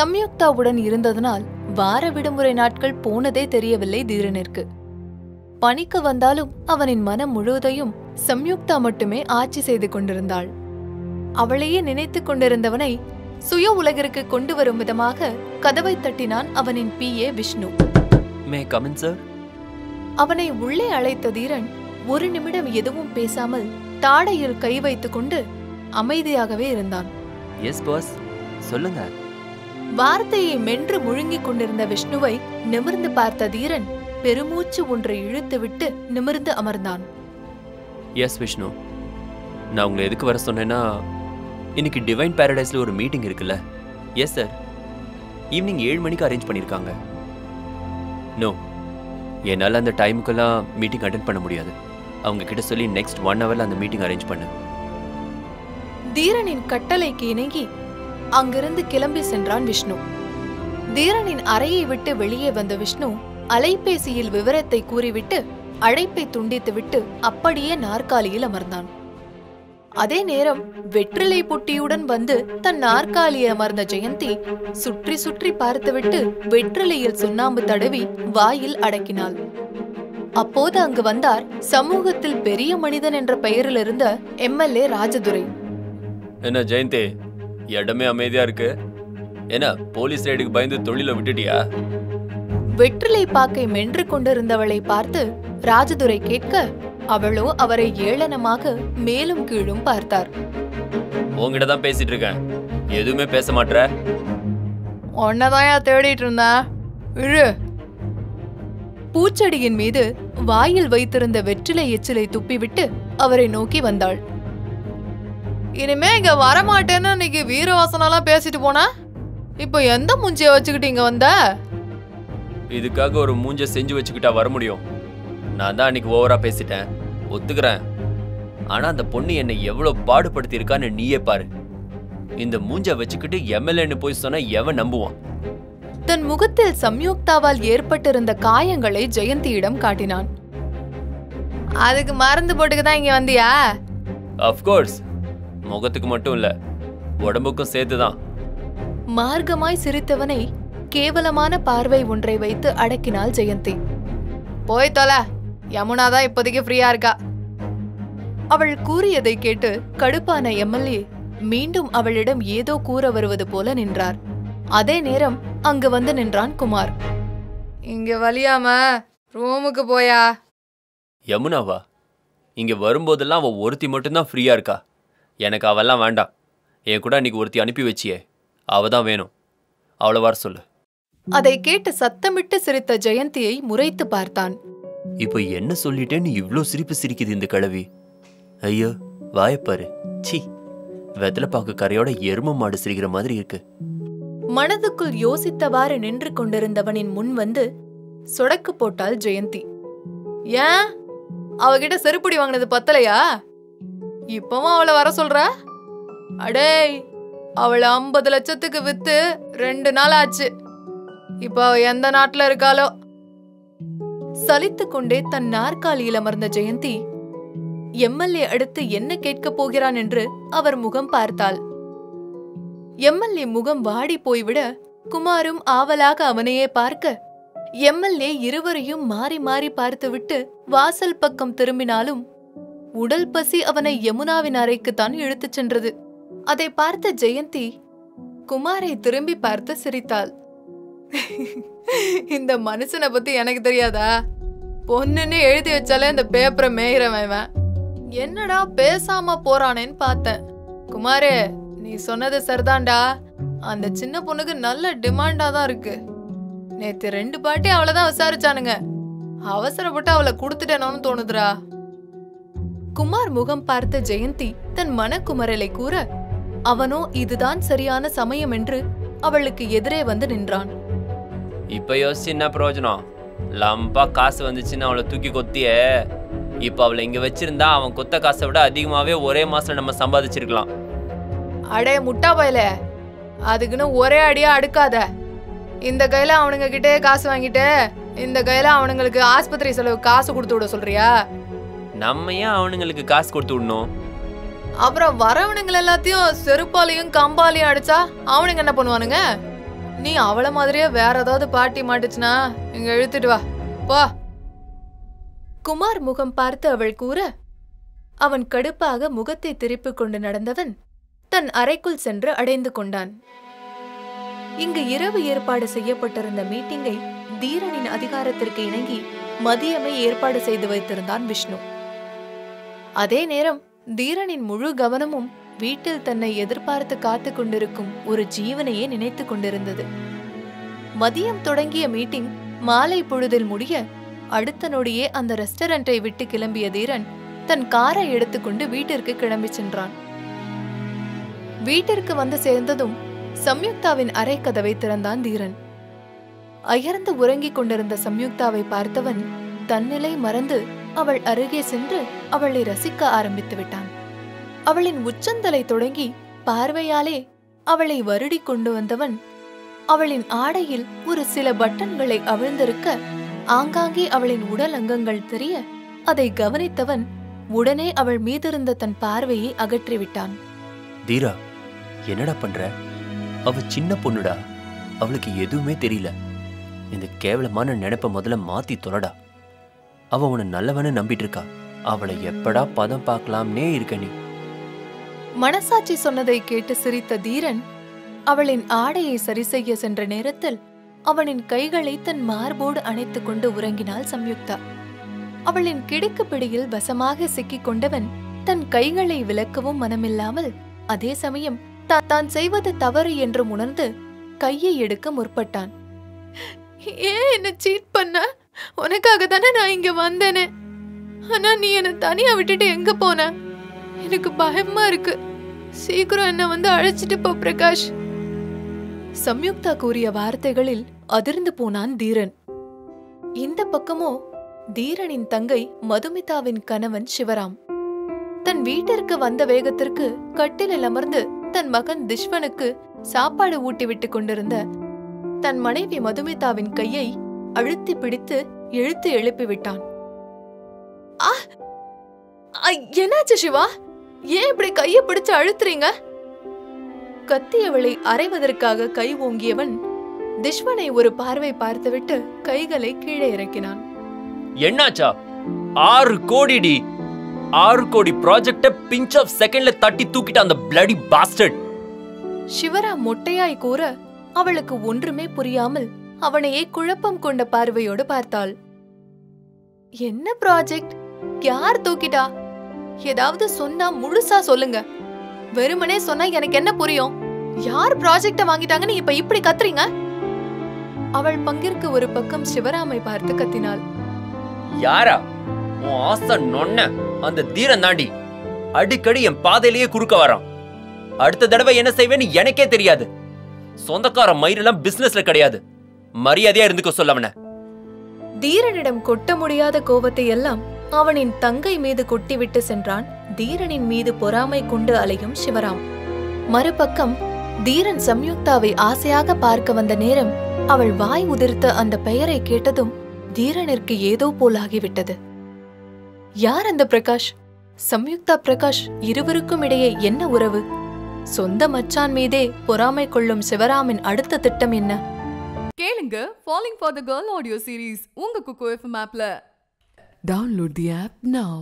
சம்யுக்தாவுடன் இருந்ததனால் வார விடுமுறை நாட்கள் போனதே தெரியவில்லை தீரனிற்கு. பணிக்கு வந்தாலும் அவனின் மனம் முழுவதையும் சம்யுக்தா மட்டுமே ஆட்சி செய்து கொண்டிருந்தாள். அவளையே நினைத்துக் கொண்டிருந்தவனை சுய உலகிற்கு கொண்டு வரும் விதமாக கதவை தட்டினான் அவனின் PA விஷ்ணு. அவனை உள்ளே அழைத்த தீரன் ஒரு நிமிடம் எதுவும் பேசாமல் தாடையில் கை வைத்துக் கொண்டு அமைதியாகவே இருந்தான். சொல்லுங்க. வார்த்தையை மென்று முழுங்கிக் கொண்டிருந்த விஷ்ணுவை நிமிர்ந்து பார்த்த தீரன் பெருமூச்சு ஒன்றை இழுத்துவிட்டு நிமிர்ந்து அமர்ந்தான். எஸ் விஷ்ணு, நான் உங்களை எதுக்கு வர சொன்னேன்னா, இன்னைக்கு டிவைன் பாரடைஸ்ல ஒரு மீட்டிங் இருக்குல்ல? எஸ் சார், ஈவினிங் 7 மணிக்கு அரேஞ்ச் பண்ணியிருக்காங்க. நோ, என்னால் அந்த டைமுக்கெல்லாம் மீட்டிங் அட்டென்ட் பண்ண முடியாது. அவங்க கிட்ட சொல்லி நெக்ஸ்ட் 1 ஹவர்ல அந்த மீட்டிங் அரேஞ்ச் பண்ணு. தீரனின் கட்டளைக்கு இணங்கி அங்கிருந்து கிளம்பி சென்றான் விஷ்ணு. தீரனின் அறையை விட்டு வெளியே வந்த விஷ்ணு அலைபேசியில் விவரத்தை கூறிவிட்டு அழைப்பை துண்டித்துவிட்டு அப்படியே நாற்காலியில் அமர்ந்தான். அதே நேரம் வெற்றிலை பொட்டியுடன் வந்து தன் நாற்காலியில் அமர்ந்த ஜெயந்தி சுற்றி சுற்றி பார்த்துவிட்டு வெற்றிலையில் சுண்ணாம்பு தடவி வாயில் அடக்கினாள். அப்போது அங்கு வந்தார் சமூகத்தில் பெரிய மனிதன் என்ற பெயரில் இருந்த MLA ராஜதுரை. என்ன ஜெயந்தி, இடமே அமைதியா இருக்கு. என்ன போலீஸ் ரைடுக்கு பயந்து தொழில விட்டுட்டியா? வெற்றிலை பாக்கை மென்று கொண்டிருந்தவளை பார்த்து ராஜதுரை கேட்க, அவளோ அவரை ஏளனமாக மேலும் கீழும் பார்த்தார். உங்ககிட்ட தான் பேசிட்டு இருக்கேன், எதுவுமே பேச மாட்டற. உன்னதாயா தேடிட்டு இருந்தா? இழு. பூச்செடியின் மீது வாயில் வைத்திருந்த வெற்றிலை எச்சிலை துப்பிவிட்டு அவரை நோக்கி வந்தாள். இனிமே இங்க வரமாட்டேன்னு இன்னைக்கு வீரவாசனெல்லாம் பேசிட்டு போனா, இப்ப எந்த மூஞ்சிய வச்சுக்கிட்டு இங்க வந்த? இதுக்காக ஒரு மூஞ்ச செஞ்சு வச்சுக்கிட்டா வர முடியும்? நான் தான் அன்னைக்கு ஓவரா பேசிட்டேன், ஒத்துக்கிறேன். ஆனா அந்த பொண்ணு என்னை எவ்வளவு பாடுபடுத்தி இருக்கான்னு நீயே பாரு. இந்த மூஞ்ச வச்சுக்கிட்டு MLAன்னு போய் சொன்னா எவன் நம்புவான்? தன் முகத்தில் சம்யுக்தாவால் ஏற்பட்டிருந்த காயங்களை ஜெயந்தியிடம் காட்டினான். அதுக்கு மருந்து போட்டுக்குதான் இங்க வந்தியா? அஃப்கோர்ஸ், முகத்துக்கு மட்டும் இல்ல, உடம்புக்கும் சேர்த்துதான். மார்க்கமாய் சிரித்தவனை கேவலமான பார்வை ஒன்றை வைத்து அடக்கினாள் ஜெயந்தி. போய் தொலை, யமுனாதான் இப்போதைக்கு ஃப்ரீயா இருக்கா. அவள் கூறியதை கேட்டு கடுப்பான MLA மீண்டும் அவளிடம் ஏதோ கூற வருவது போல நின்றார். அதே நேரம் அங்கு வந்து நின்றான் குமார். இங்க வலியாம ரூமுக்கு போயா? யமுனாவா? இங்க வரும்போதெல்லாம் அவ ஒருத்தி மட்டும்தான் ஃப்ரீயா இருக்கா. எனக்கு அவெல்லாம் வேண்டாம். என் கூட அன்னைக்கு ஒருத்தி அனுப்பி வச்சியே, அவதான் வேணும். அவளை வர சொல்லு. அதை கேட்டு சத்தமிட்டு சிரித்த ஜெயந்தியை முறைத்து பார்த்தான். இப்ப என்ன சொல்லிட்டேன்னு இவ்ளோ சிரிப்பு சிரிக்குது இந்த கிழவி? ஐயோ, வாயப்பாரு. சி, வெத்தலை பாக்கு கரையோட எரும மாடு சிரிக்கிற மாதிரி இருக்கு. மனதுக்குள் யோசித்தவாறு நின்று கொண்டிருந்தவனின் முன் வந்து சொடக்கு போட்டாள் ஜெயந்தி. ஏன், அவகிட்ட செருப்படி வாங்கினது பத்தலையா? இப்பவும் அவளை வர சொல்ற? அடே, அவளை 50 லட்சத்துக்கு வித்து 2 நாள் ஆச்சு. இப்ப அவ எந்த நாட்டுல இருக்காளோ? சலித்து கொண்டே தன் நாற்காலியில் அமர்ந்த ஜெயந்தி MLA அடுத்து என்ன கேட்கப் போகிறான் என்று அவர் முகம் பார்த்தாள். MLA முகம் வாடி போய்விட குமாரும் ஆவலாக அவனையே பார்க்க, MLA இருவரையும் மாறி மாறி பார்த்துவிட்டு வாசல் பக்கம் திரும்பினாலும் உடல் பசி அவனை யமுனாவின் அறைக்குத்தான் இழுத்துச் சென்றது. அதை பார்த்த ஜெயந்தி குமாரை திரும்பி பார்த்து சிரித்தாள். இந்த மனுஷனை பத்தி எனக்கு தெரியாதா? பொண்ணுன்னு எழுதி வச்சாலே இந்த பேப்பரை மேயிறவன். என்னடா பேசாம போறானேன்னு பார்த்தேன். குமாரே, நீ சொன்னது சரிதான்டா. அந்த சின்ன பொண்ணுக்கு நல்ல டிமாண்டா தான் இருக்கு. நேத்து 2 பாட்டி அவளைதான் விசாரிச்சானுங்க. அவசரப்பட்டு அவளை கொடுத்துட்டேனோன்னு தோணுதுரா. குமார் முகம் பார்த்த ஜெயந்தி தன் மனக்குமரலை கூற, அவனோ இதுதான் சரியான சமயம் என்று அவளுக்கு எதிரே வந்து நின்றான். இப்ப யோசிச்சு என்ன பிரயோஜனம்? லம்பா காசு வந்துச்சுன்னு அவளை தூக்கி கொத்தியே. இப்ப அவளை இங்க வச்சிருந்தா அவன் கொத்த காசை விட அதிகமாவே ஒரே மாசம் நம்ம சம்பாதிச்சிருக்கலாம். அடே முட்டா போயல, அதுக்குன்னு ஒரே அடியா அடுக்காத. இந்த கையில அவனுங்க கிட்டே காசு வாங்கிட்டு இந்த கையில அவனுங்களுக்கு ஆஸ்பத்திரி செலவு காசு கொடுத்து விட சொல்றியா? நம்ம ஏன் அவனுங்களுக்கு காசு கொடுத்து விடணும்? அப்புறம் வரவனுங்க எல்லாத்தையும் செருப்பாலையும் கம்பாலையும் அடிச்சா அவனுங்க என்ன பண்ணுவானுங்க? நீ அவள மாதிரியே வேற ஏதாவது பாட்டி மாட்டுச்சுனா இங்க இழுத்துட்டு வா போ. குமார் முகம் பார்த்து அவள் கூற, அவன் கடுப்பாக முகத்தை திருப்பிக் கொண்டு நடந்தவன் தன் அறைக்குள் சென்று அடைந்து கொண்டான். இங்கு இரவு ஏற்பாடு செய்யப்பட்டிருந்த மீட்டிங்கை தீரனின் அதிகாரத்திற்கு இணங்கி மதியமே ஏற்பாடு செய்து வைத்திருந்தான் விஷ்ணு. அதே நேரம் தீரனின் முழு கவனமும் வீட்டில் தன்னை எதிர்பார்த்து காத்து கொண்டிருக்கும் ஒரு ஜீவனையே நினைத்து கொண்டிருந்தது. மதியம் தொடங்கிய மீட்டிங் மாலை பொழுதில் முடிய அடுத்த நொடியே அந்த ரெஸ்டாரண்டை விட்டு கிளம்பிய தீரன் தன் காரை எடுத்துக்கொண்டு வீட்டிற்கு கிளம்பி சென்றான். வீட்டிற்கு வந்து சேர்ந்ததும் சம்யுக்தாவின் அறை கதவை திறந்தான் தீரன். அயர்ந்து உறங்கிக் கொண்டிருந்த சம்யுக்தாவை பார்த்தவன் தன்னிலை மறந்து அவள் அருகே சென்று அவளை ரசிக்க ஆரம்பித்து விட்டான். அவளின் உச்சந்தலை தொடங்கி பார்வையாலே அவளை வருடி கொண்டு வந்தவன் அவளின் ஆடையில் ஒரு சில பட்டன்களை அவிழ்ந்திருக்க ஆங்காங்கே அவளின் உடல் அங்கங்கள் தெரிய அதை கவனித்தவன் உடனே அவள் மீதிருந்த தன் பார்வையை அகற்றிவிட்டான். தீரா, என்னடா பண்ற? அவ சின்ன பொண்ணுடா, அவளுக்கு எதுவுமே தெரியல. இந்த கேவலமான நினைப்ப முதல்ல மாத்தி தொலைடா. அவ உன்னை நல்லவன நம்பிட்டு இருக்கா. அவளை எப்படா பதம் பார்க்கலாம்னே இருக்க நீ. மனசாட்சி சொன்னதை கேட்டு சிரித்த தீரன் அவளின் ஆடையை சரி செய்ய சென்ற நேரத்தில் அவனின் கைகளை தன் மார்போடு அணைத்துக் கொண்டு உறங்கினாள் சம்யுக்தா. அவளின் கிடுக்கு பிடியில் வசமாக சிக்கிக் கொண்டவன் தன் கைகளை விலக்கவும் மனமில்லாமல் அதே சமயம் தான் செய்வது தவறு என்று உணர்ந்து கையை எடுக்க முற்பட்டான். ஏன் என்ன சீட் பண்ண? உனக்காக தானே நான் இங்க வந்தேனே. ஆனா நீ என்ன தனியா விட்டுட்டு எங்க போன? எனக்கு பயமா இருக்கு. சீக்கிரம் என்ன வந்து அழைச்சிட்டு போ பிரகாஷ். சம்யுக்தா கூறிய வார்த்தைகளில் அதிர்ந்து போனான் தீரன். இந்த பக்கமோ தீரனின் தங்கை மதுமிதாவின் கணவன் சிவராம் தன் வீட்டிற்கு வந்த வேகத்திற்கு கட்டிலில் அமர்ந்து தன் மகன் திஷ்வனுக்கு சாப்பாடு ஊட்டிவிட்டு கொண்டிருந்த தன் மனைவி மதுமிதாவின் கையை அழுத்தி பிடித்து இழுத்து எழுப்பிவிட்டான். என்னாச்சு சிவா? ஏன் இப்படி கைய பிடிச்சு அழுத்துறீங்க? கத்தியவளை அறைவதற்காக கை ஓங்கியவன் திஷ்வனை ஒரு பார்வை பார்த்துவிட்டு கைகளை கீழே இறக்கினான். என்னாச்சா? 6 கோடி 6 கோடி ப்ராஜெக்ட பிஞ்ச் ஆஃப் செகண்ட்ல தட்டி தூக்கிட்ட அந்த பிளடி பாஸ்டர்ட். சிவராம் மொட்டையாய் கூற அவளுக்கு ஒன்றுமே புரியாமல் அவனையே குழப்பம் கொண்ட பார்வையோடு பார்த்தாள். என்ன ப்ராஜெக்ட்? யார் தூக்கிட்டா? ஏதாவது சொன்னா முழுசா சொல்லுங்க. வெறுமனே சொன்னா எனக்கு என்ன புரியும்? யார் ப்ராஜெக்ட வாங்கிட்டாங்கன்னு இப்ப இப்படி கத்துறீங்க? அவள் பங்கிற்கு ஒரு பக்கம் சிவராமை பார்த்து கத்தினாள். யாரா? உன் ஆசை நொன்ன அந்த தீரன் தாண்டி அடிக்கடி என் பாதையிலேயே குறுக்க வரான். அடுத்த தடவை என்ன செய்வேன்னு எனக்கே தெரியாது. சொந்தக்கார மயிரெல்லாம் பிசினஸ்ல கிடையாது. மரியாதையா இருந்துக்க சொல்லவன. தீரனிடம் கொட்ட முடியாத கோபத்தை எல்லாம் அவனின் தங்கை மீது கொட்டிவிட்டு சென்றான் தீரனின் மீது பொறாமை கொண்டு அலையும் சிவராம். மறுபக்கம் தீரன் சம்யுக்தாவை ஆசையாக பார்க்க வந்த நேரம் அவள் வாய் உதிர்த்த அந்த பெயரை கேட்டதும் தீரனிற்கு ஏதோ போலாகிவிட்டது. யார் அந்த பிரகாஷ்? சம்யுக்தா பிரகாஷ் இருவருக்கும் இடையே என்ன உறவு? சொந்த மச்சான் மீதே பொறாமை கொள்ளும் சிவராமின் அடுத்த திட்டம் என்ன? கேளுங்க Falling for the Girl audio series உங்க Kuku FM appல. Download the app now.